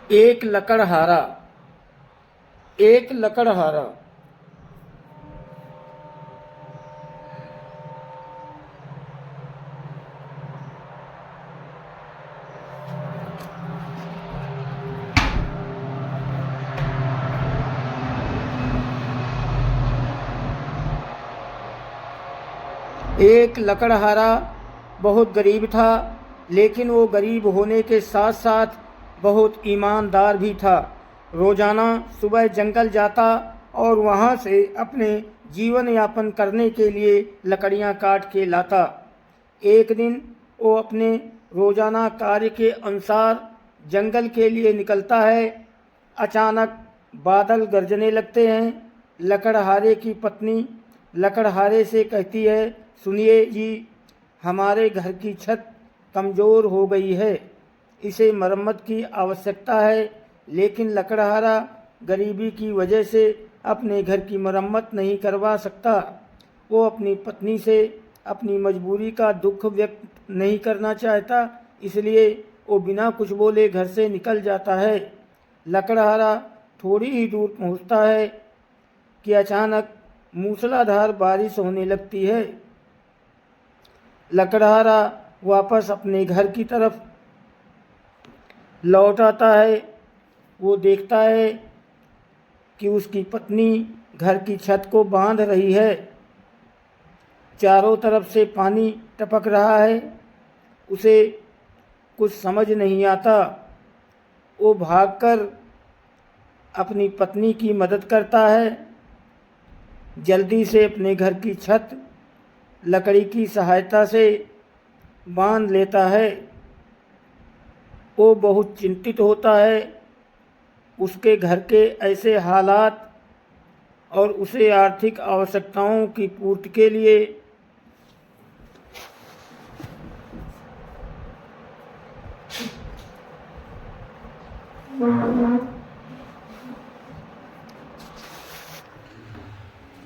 एक लकड़हारा। एक लकड़हारा। एक लकड़हारा बहुत गरीब था, लेकिन वो गरीब होने के साथ साथ बहुत ईमानदार भी था। रोज़ाना सुबह जंगल जाता और वहाँ से अपने जीवन यापन करने के लिए लकड़ियाँ काट के लाता। एक दिन वो अपने रोज़ाना कार्य के अनुसार जंगल के लिए निकलता है। अचानक बादल गरजने लगते हैं। लकड़हारे की पत्नी लकड़हारे से कहती है, सुनिए जी, हमारे घर की छत कमज़ोर हो गई है, इसे मरम्मत की आवश्यकता है। लेकिन लकड़हारा गरीबी की वजह से अपने घर की मरम्मत नहीं करवा सकता। वो अपनी पत्नी से अपनी मजबूरी का दुख व्यक्त नहीं करना चाहता, इसलिए वो बिना कुछ बोले घर से निकल जाता है। लकड़हारा थोड़ी ही दूर पहुंचता है कि अचानक मूसलाधार बारिश होने लगती है। लकड़हारा वापस अपने घर की तरफ लौट आता है। वो देखता है कि उसकी पत्नी घर की छत को बांध रही है। चारों तरफ से पानी टपक रहा है। उसे कुछ समझ नहीं आता। वो भागकर अपनी पत्नी की मदद करता है। जल्दी से अपने घर की छत लकड़ी की सहायता से बांध लेता है। वो बहुत चिंतित होता है। उसके घर के ऐसे हालात और उसे आर्थिक आवश्यकताओं की पूर्ति के लिए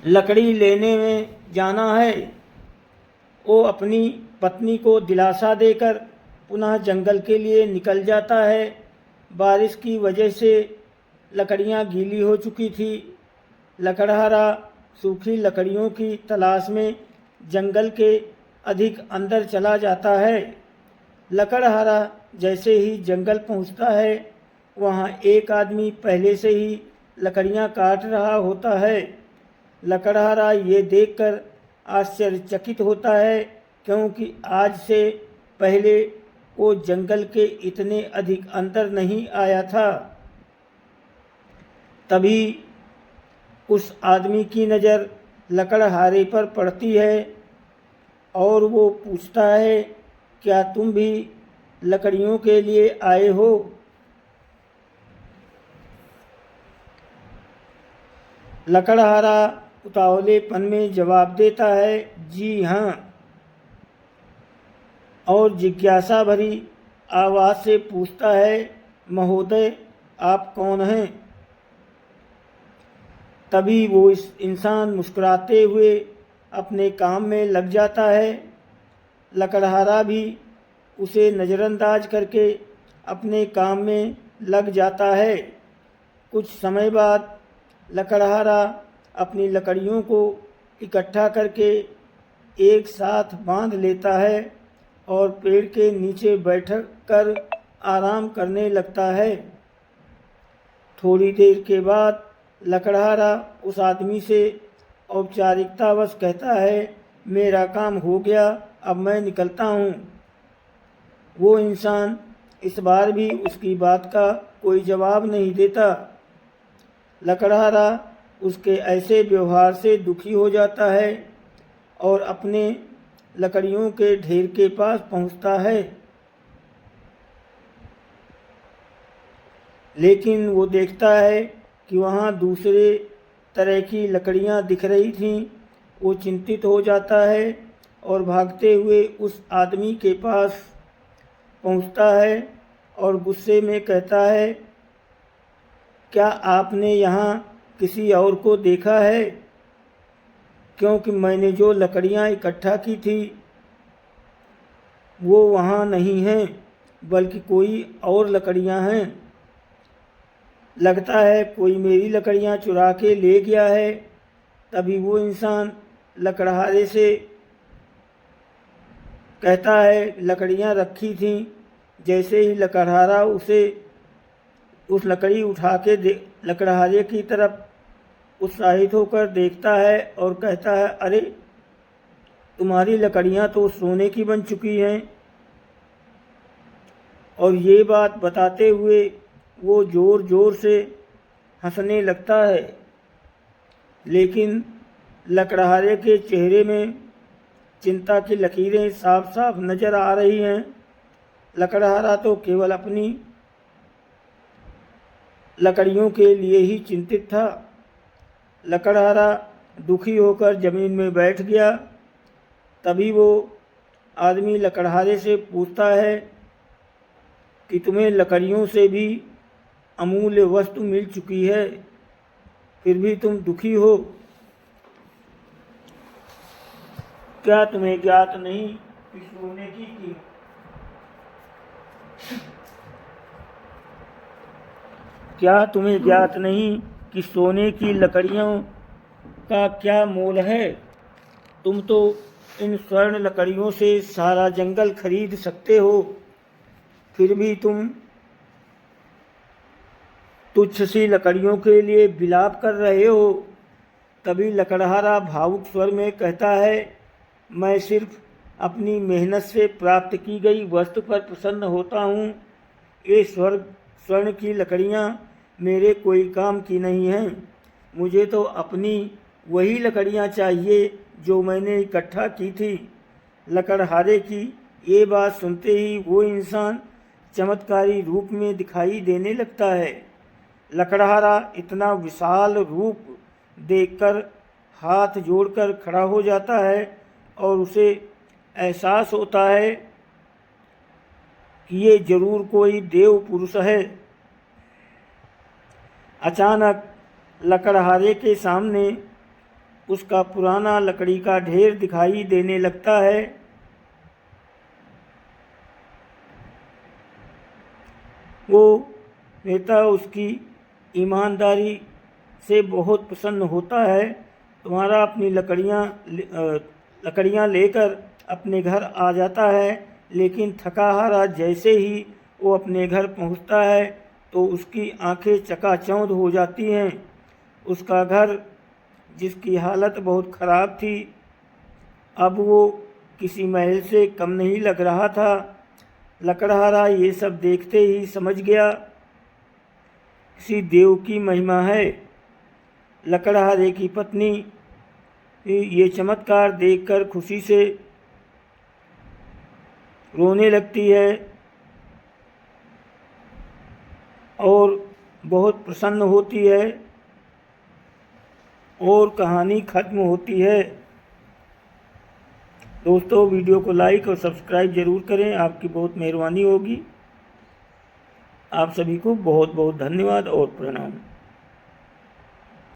लकड़ी लेने में जाना है। वो अपनी पत्नी को दिलासा देकर पुनः जंगल के लिए निकल जाता है। बारिश की वजह से लकड़ियाँ गीली हो चुकी थी। लकड़हारा सूखी लकड़ियों की तलाश में जंगल के अधिक अंदर चला जाता है। लकड़हारा जैसे ही जंगल पहुंचता है, वहां एक आदमी पहले से ही लकड़ियां काट रहा होता है। लकड़हारा ये देखकर आश्चर्यचकित होता है, क्योंकि आज से पहले वो जंगल के इतने अधिक अंदर नहीं आया था। तभी उस आदमी की नज़र लकड़हारे पर पड़ती है और वो पूछता है, क्या तुम भी लकड़ियों के लिए आए हो? लकड़हारा उतावलेपन में जवाब देता है, जी हाँ, और जिज्ञासा भरी आवाज़ से पूछता है, महोदय, आप कौन हैं? तभी वो इस इंसान मुस्कुराते हुए अपने काम में लग जाता है। लकड़हारा भी उसे नज़रअंदाज करके अपने काम में लग जाता है। कुछ समय बाद लकड़हारा अपनी लकड़ियों को इकट्ठा करके एक साथ बांध लेता है और पेड़ के नीचे बैठकर आराम करने लगता है। थोड़ी देर के बाद लकड़हारा उस आदमी से औपचारिकतावश कहता है, मेरा काम हो गया, अब मैं निकलता हूँ। वो इंसान इस बार भी उसकी बात का कोई जवाब नहीं देता। लकड़हारा उसके ऐसे व्यवहार से दुखी हो जाता है और अपने लकड़ियों के ढेर के पास पहुँचता है। लेकिन वो देखता है कि वहाँ दूसरे तरह की लकड़ियाँ दिख रही थीं। वो चिंतित हो जाता है और भागते हुए उस आदमी के पास पहुँचता है और गुस्से में कहता है, क्या आपने यहाँ किसी और को देखा है? क्योंकि मैंने जो लकड़ियाँ इकट्ठा की थी वो वहाँ नहीं हैं, बल्कि कोई और लकड़ियाँ हैं। लगता है कोई मेरी लकड़ियाँ चुरा के ले गया है। तभी वो इंसान लकड़हारे से कहता है लकड़ियाँ रखी थीं। जैसे ही लकड़हारा उसे उस लकड़ी उठा के लकड़हारे की तरफ उत्साहित होकर देखता है और कहता है, अरे तुम्हारी लकड़ियाँ तो सोने की बन चुकी हैं। और ये बात बताते हुए वो ज़ोर ज़ोर से हंसने लगता है। लेकिन लकड़हारे के चेहरे में चिंता की लकीरें साफ साफ नज़र आ रही हैं। लकड़हारा तो केवल अपनी लकड़ियों के लिए ही चिंतित था। लकड़हारा दुखी होकर ज़मीन में बैठ गया। तभी वो आदमी लकड़हारे से पूछता है कि तुम्हें लकड़ियों से भी अमूल्य वस्तु मिल चुकी है, फिर भी तुम दुखी हो। क्या तुम्हें ज्ञात नहीं कि सोने की कीमत क्या तुम्हें ज्ञात नहीं कि सोने की लकड़ियों का क्या मोल है। तुम तो इन स्वर्ण लकड़ियों से सारा जंगल खरीद सकते हो, फिर भी तुम तुच्छ सी लकड़ियों के लिए विलाप कर रहे हो। तभी लकड़हारा भावुक स्वर में कहता है, मैं सिर्फ अपनी मेहनत से प्राप्त की गई वस्तु पर प्रसन्न होता हूँ। ये स्वर्ण की लकड़ियाँ मेरे कोई काम की नहीं हैं। मुझे तो अपनी वही लकड़ियाँ चाहिए जो मैंने इकट्ठा की थी। लकड़हारे की ये बात सुनते ही वो इंसान चमत्कारी रूप में दिखाई देने लगता है। लकड़हारा इतना विशाल रूप देखकर हाथ जोड़कर खड़ा हो जाता है और उसे एहसास होता है कि ये जरूर कोई देव पुरुष है। अचानक लकड़हारे के सामने उसका पुराना लकड़ी का ढेर दिखाई देने लगता है। वो नेता उसकी ईमानदारी से बहुत प्रसन्न होता है। तुम्हारा अपनी लकड़ियाँ लेकर अपने घर आ जाता है, लेकिन थका हारा जैसे ही वो अपने घर पहुंचता है तो उसकी आंखें चकाचौंध हो जाती हैं। उसका घर, जिसकी हालत बहुत ख़राब थी, अब वो किसी महल से कम नहीं लग रहा था। लकड़हारा ये सब देखते ही समझ गया किसी देव की महिमा है। लकड़हारे की पत्नी ये चमत्कार देखकर खुशी से रोने लगती है और बहुत प्रसन्न होती है और कहानी ख़त्म होती है। दोस्तों, वीडियो को लाइक और सब्सक्राइब ज़रूर करें, आपकी बहुत मेहरबानी होगी। आप सभी को बहुत बहुत धन्यवाद और प्रणाम।